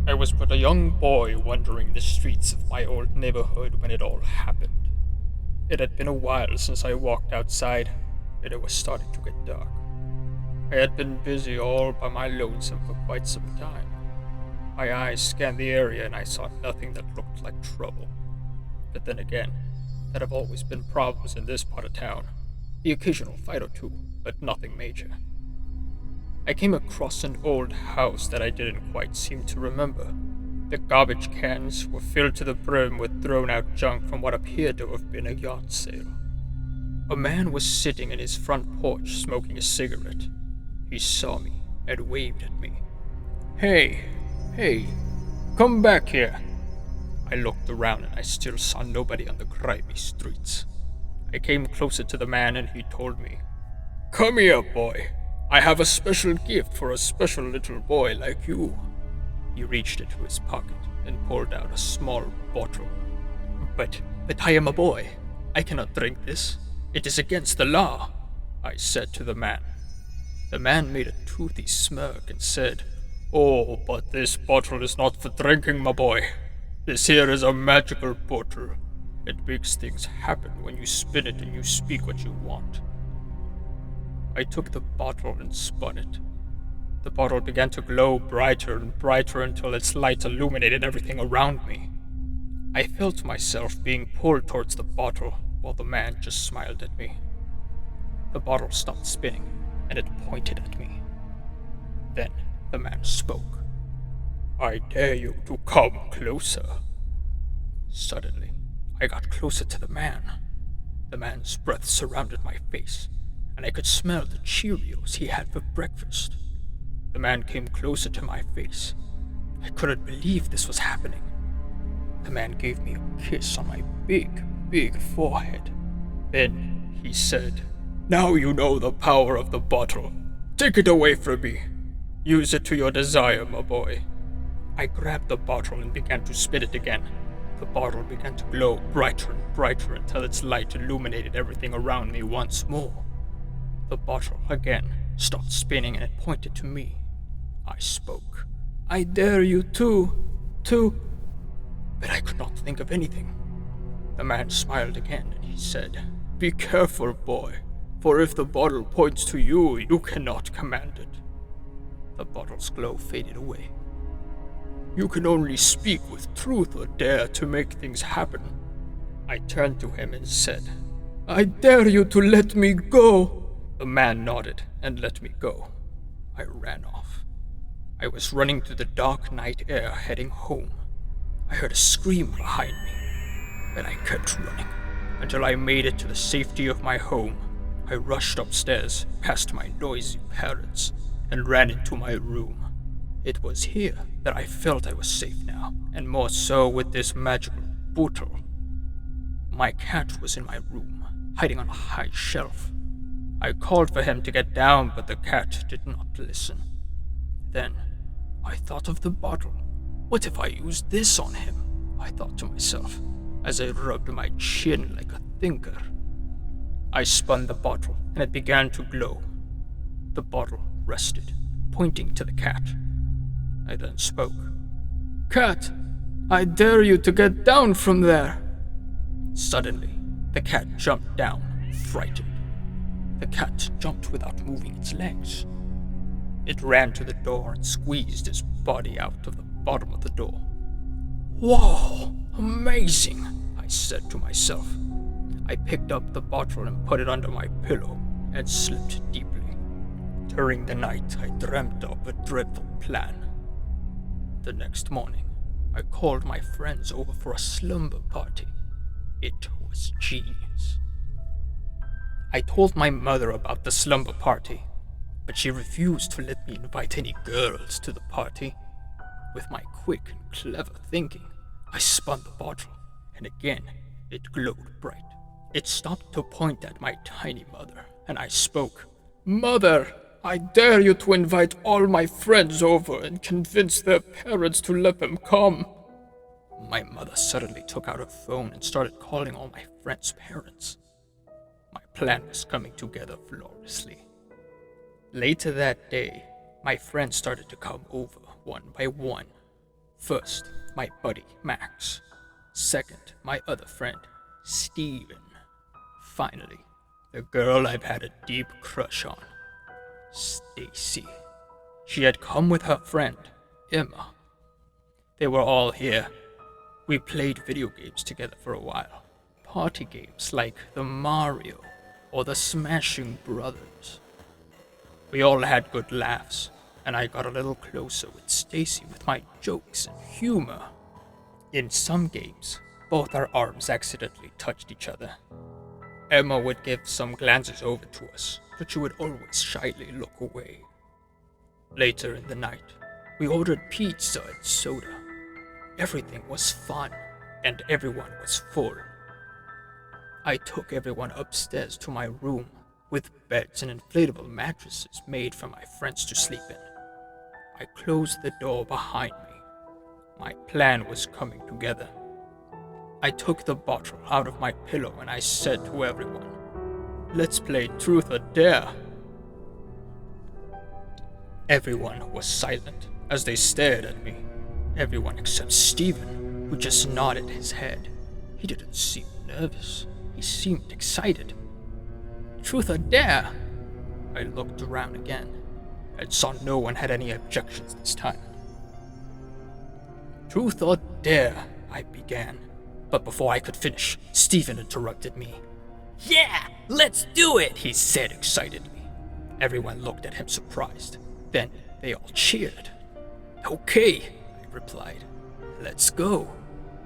I was but a young boy wandering the streets of my old neighborhood when it all happened. It had been a while since I walked outside, and it was starting to get dark. I had been busy all by my lonesome for quite some time. My eyes scanned the area and I saw nothing that looked like trouble. But then again, there have always been problems in this part of town. The occasional fight or two, but nothing major. I came across an old house that I didn't quite seem to remember. The garbage cans were filled to the brim with thrown out junk from what appeared to have been a yard sale. A man was sitting in his front porch smoking a cigarette. He saw me and waved at me. Hey, come back here. I looked around and I still saw nobody on the grimy streets. I came closer to the man and he told me, "Come here, boy. I have a special gift for a special little boy like you." He reached into his pocket and pulled out a small bottle. But I am a boy. I cannot drink this. It is against the law," I said to the man. The man made a toothy smirk and said, "Oh, but this bottle is not for drinking, my boy. This here is a magical bottle. It makes things happen when you spin it and you speak what you want." I took the bottle and spun it. The bottle began to glow brighter and brighter until its light illuminated everything around me. I felt myself being pulled towards the bottle while the man just smiled at me. The bottle stopped spinning and it pointed at me. Then the man spoke. "I dare you to come closer." Suddenly, I got closer to the man. The man's breath surrounded my face, and I could smell the Cheerios he had for breakfast. The man came closer to my face. I couldn't believe this was happening. The man gave me a kiss on my big forehead. Then he said, "Now you know the power of the bottle. Take it away from me. Use it to your desire, my boy." I grabbed the bottle and began to spin it again. The bottle began to glow brighter and brighter until its light illuminated everything around me once more. The bottle, again, stopped spinning and it pointed to me. I spoke. "I dare you to... But I could not think of anything. The man smiled again and he said, "Be careful, boy, for if the bottle points to you, you cannot command it." The bottle's glow faded away. "You can only speak with truth or dare to make things happen." I turned to him and said, "I dare you to let me go." The man nodded and let me go. I ran off. I was running through the dark night air heading home. I heard a scream behind me, but I kept running until I made it to the safety of my home. I rushed upstairs past my noisy parents and ran into my room. It was here that I felt I was safe now, and more so with this magical bottle. My cat was in my room, hiding on a high shelf. I called for him to get down, but the cat did not listen. Then, I thought of the bottle. What if I used this on him? I thought to myself, as I rubbed my chin like a thinker. I spun the bottle, and it began to glow. The bottle rested, pointing to the cat. I then spoke. "Cat, I dare you to get down from there." Suddenly, the cat jumped down, frightened. The cat jumped without moving its legs. It ran to the door and squeezed its body out of the bottom of the door. "Whoa, amazing," I said to myself. I picked up the bottle and put it under my pillow and slept deeply. During the night, I dreamt up a dreadful plan. The next morning, I called my friends over for a slumber party. It was genius. I told my mother about the slumber party, but she refused to let me invite any girls to the party. With my quick and clever thinking, I spun the bottle, and again it glowed bright. It stopped to point at my tiny mother, and I spoke. "Mother, I dare you to invite all my friends over and convince their parents to let them come." My mother suddenly took out her phone and started calling all my friends' parents. My plan was coming together flawlessly. Later that day, my friends started to come over one by one. First, my buddy, Max. Second, my other friend, Steven. Finally, the girl I've had a deep crush on, Stacy. She had come with her friend, Emma. They were all here. We played video games together for a while. Party games like the Mario or the Smashing Brothers. We all had good laughs, and I got a little closer with Stacy with my jokes and humor. In some games, both our arms accidentally touched each other. Emma would give some glances over to us, but she would always shyly look away. Later in the night, we ordered pizza and soda. Everything was fun, and everyone was full. I took everyone upstairs to my room, with beds and inflatable mattresses made for my friends to sleep in. I closed the door behind me. My plan was coming together. I took the bottle out of my pillow and I said to everyone, "Let's play Truth or Dare." Everyone was silent as they stared at me. Everyone except Steven, who just nodded his head. He didn't seem nervous. He seemed excited. "Truth or Dare?" I looked around again and saw no one had any objections this time. "Truth or Dare," I began. But before I could finish, Steven interrupted me. "Yeah, let's do it," he said excitedly. Everyone looked at him surprised. Then they all cheered. "Okay," I replied. "Let's go."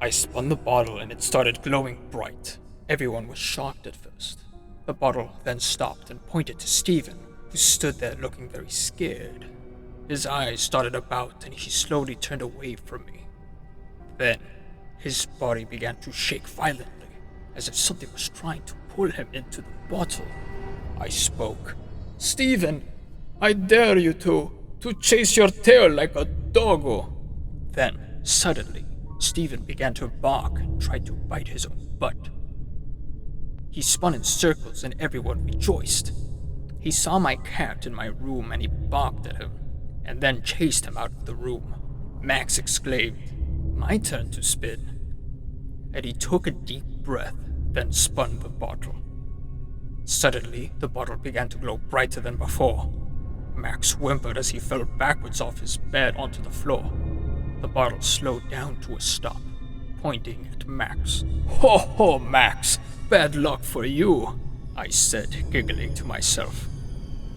I spun the bottle and it started glowing bright. Everyone was shocked at first. The bottle then stopped and pointed to Steven, who stood there looking very scared. His eyes started about and he slowly turned away from me. Then, his body began to shake violently, as if something was trying to pull him into the bottle. I spoke. "Steven, I dare you to chase your tail like a doggo." Then, suddenly, Steven began to bark and tried to bite his own butt. He spun in circles and everyone rejoiced. He saw my cat in my room and he barked at him, and then chased him out of the room. Max exclaimed, "My turn to spin." And he took a deep breath, then spun the bottle. Suddenly, the bottle began to glow brighter than before. Max whimpered as he fell backwards off his bed onto the floor. The bottle slowed down to a stop, pointing at Max. "Ho ho, Max! Bad luck for you," I said, giggling to myself.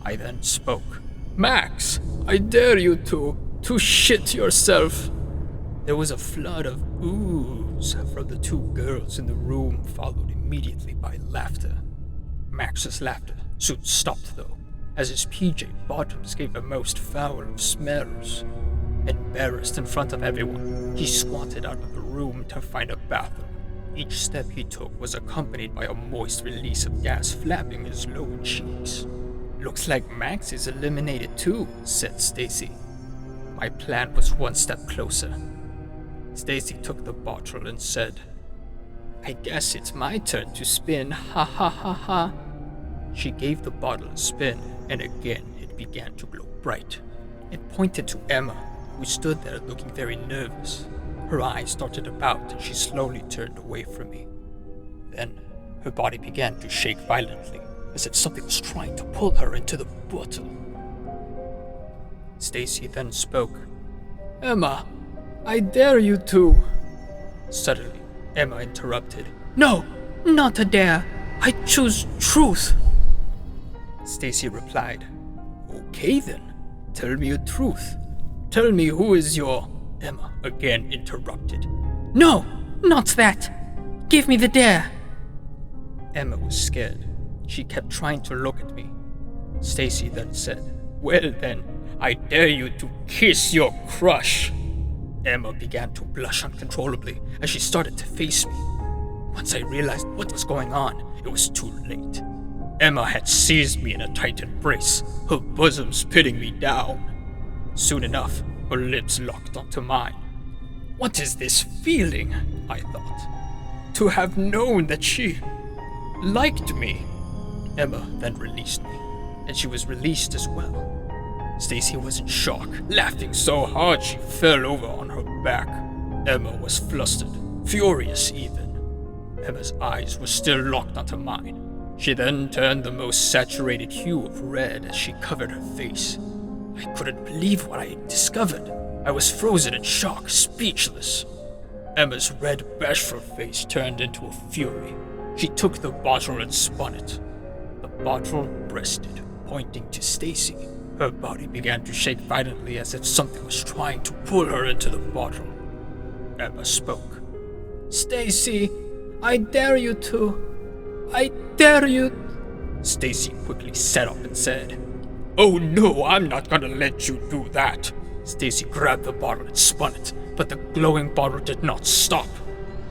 I then spoke. "Max, I dare you to shit yourself." There was a flood of oohs from the two girls in the room, followed immediately by laughter. Max's laughter soon stopped though, as his PJ bottoms gave the most foul of smells. Embarrassed in front of everyone, he squatted out of the room to find a bathroom. Each step he took was accompanied by a moist release of gas flapping his lower cheeks. "Looks like Max is eliminated too," said Stacy. My plan was one step closer. Stacy took the bottle and said, "I guess it's my turn to spin, ha ha ha ha." She gave the bottle a spin, and again it began to glow bright. It pointed to Emma, who stood there looking very nervous. Her eyes darted about and she slowly turned away from me. Then her body began to shake violently, as if something was trying to pull her into the bottle. Stacy then spoke. "Emma, I dare you to..." Suddenly, Emma interrupted. "No, not a dare. I choose truth." Stacy replied, "Okay then, tell me a truth. Tell me who is your..." Emma again interrupted. "No, not that. Give me the dare." Emma was scared. She kept trying to look at me. Stacy then said, "Well then, I dare you to kiss your crush." Emma began to blush uncontrollably as she started to face me. Once I realized what was going on, it was too late. Emma had seized me in a tight embrace, her bosom spitting me down. Soon enough, her lips locked onto mine. What is this feeling? I thought. To have known that she liked me. Emma then released me, and she was released as well. Stacy was in shock, laughing so hard she fell over on her back. Emma was flustered, furious even. Emma's eyes were still locked onto mine. She then turned the most saturated hue of red as she covered her face. I couldn't believe what I had discovered. I was frozen in shock, speechless. Emma's red, bashful face turned into a fury. She took the bottle and spun it. The bottle bristled, pointing to Stacy. Her body began to shake violently as if something was trying to pull her into the bottle. Emma spoke. Stacy, I dare you to. I dare you. Stacy quickly sat up and said, "Oh no, I'm not gonna let you do that." Stacy grabbed the bottle and spun it, but the glowing bottle did not stop,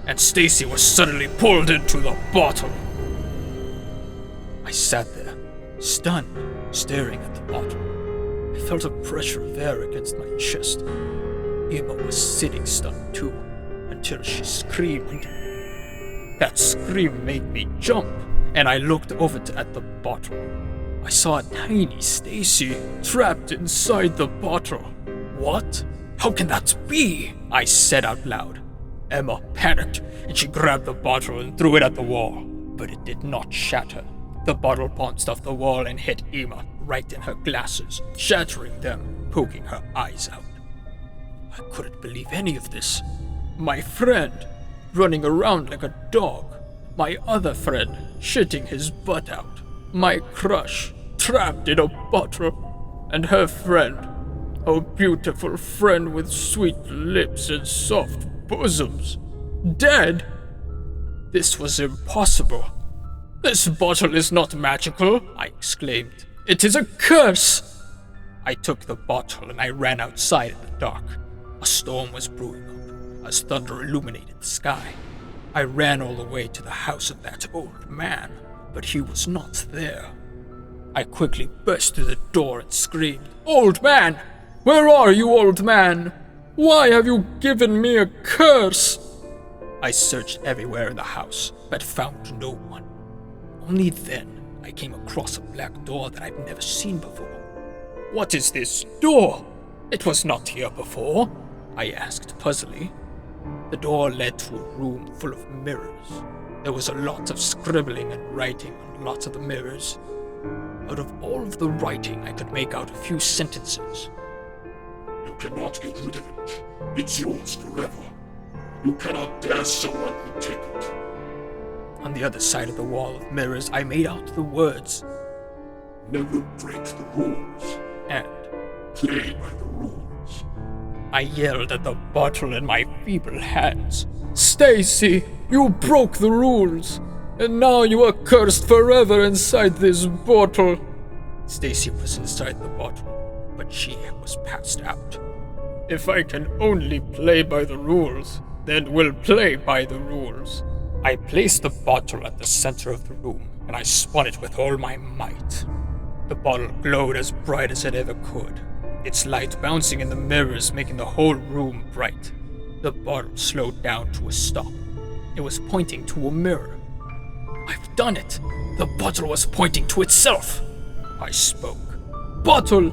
and Stacy was suddenly pulled into the bottle. I sat there, stunned, staring at the bottle. I felt a pressure of air against my chest. Emma was sitting stunned too, until she screamed. That scream made me jump, and I looked over at the bottle. I saw a tiny Stacy trapped inside the bottle. What? How can that be? I said out loud. Emma panicked, and she grabbed the bottle and threw it at the wall, but it did not shatter. The bottle bounced off the wall and hit Emma right in her glasses, shattering them, poking her eyes out. I couldn't believe any of this. My friend, running around like a dog. My other friend, shitting his butt out. My crush, trapped in a bottle. And her friend, a beautiful friend with sweet lips and soft bosoms, dead. This was impossible. This bottle is not magical, I exclaimed. It is a curse! I took the bottle and I ran outside in the dark. A storm was brewing up, as thunder illuminated the sky. I ran all the way to the house of that old man, but he was not there. I quickly burst through the door and screamed, "Old man! Where are you, old man? Why have you given me a curse?" I searched everywhere in the house, but found no one. Only then I came across a black door that I've never seen before. "What is this door? It was not here before," I asked puzzledly. The door led to a room full of mirrors. There was a lot of scribbling and writing on lots of the mirrors. Out of all of the writing, I could make out a few sentences. "You cannot get rid of it. It's yours forever. You cannot dare someone to take it." On the other side of the wall of mirrors, I made out the words, "Never break the rules, and play by the rules." I yelled at the bottle in my feeble hands. "Stacy, you broke the rules, and now you are cursed forever inside this bottle." Stacy was inside the bottle, but she was passed out. "If I can only play by the rules, then we'll play by the rules." I placed the bottle at the center of the room, and I spun it with all my might. The bottle glowed as bright as it ever could, its light bouncing in the mirrors, making the whole room bright. The bottle slowed down to a stop. It was pointing to a mirror. "I've done it! The bottle was pointing to itself!" I spoke. "Bottle!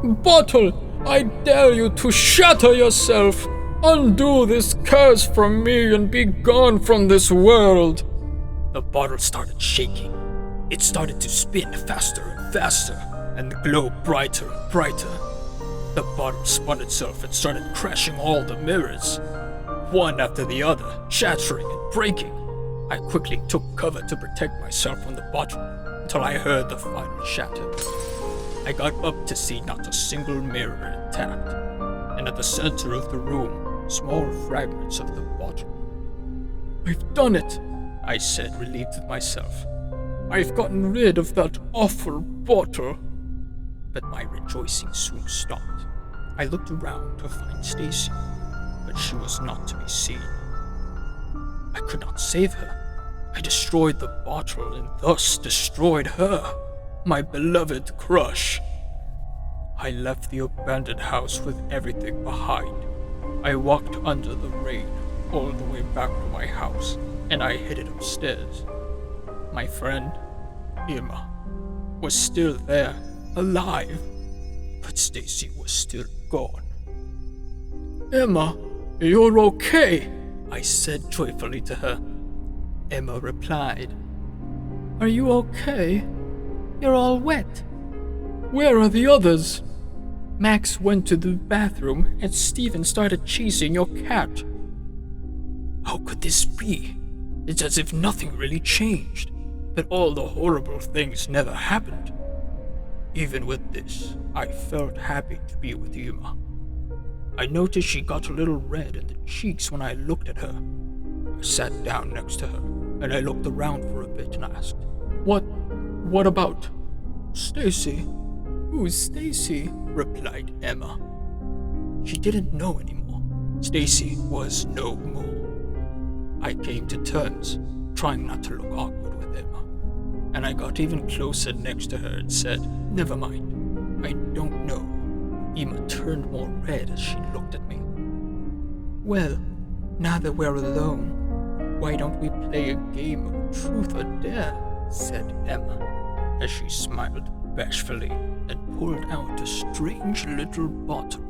Bottle! I dare you to shatter yourself! Undo this curse from me and be gone from this world!" The bottle started shaking. It started to spin faster and faster, and glow brighter and brighter. The bottle spun itself and started crashing all the mirrors, one after the other, shattering and breaking. I quickly took cover to protect myself from the bottle until I heard the final shatter. I got up to see not a single mirror intact, and at the center of the room, small fragments of the bottle. "I've done it," I said, relieved with myself. "I've gotten rid of that awful bottle." But my rejoicing soon stopped. I looked around to find Stacy, but she was not to be seen. I could not save her. I destroyed the bottle and thus destroyed her, my beloved crush. I left the abandoned house with everything behind. I walked under the rain all the way back to my house, and I headed upstairs. My friend, Emma, was still there, alive, but but Stacy was still gone. Emma, you're okay, I said joyfully to her. Emma replied, Are you okay? You're all wet. Where are the others? Max went to the bathroom and Steven started chasing your cat. How could this be? It's as if nothing really changed, that all the horrible things never happened. Even with this, I felt happy to be with Yuma. I noticed she got a little red in the cheeks when I looked at her. I sat down next to her, and I looked around for a bit and asked, What about Stacy? Who's Stacy? Replied Emma. She didn't know anymore. Stacy was no more. I came to terms, trying not to look awkward with Emma, and I got even closer next to her and said, Never mind, I don't know. Emma turned more red as she looked at me. Well, now that we're alone, why don't we play a game of truth or dare? Said Emma, as she smiled bashfully and pulled out a strange little bottle.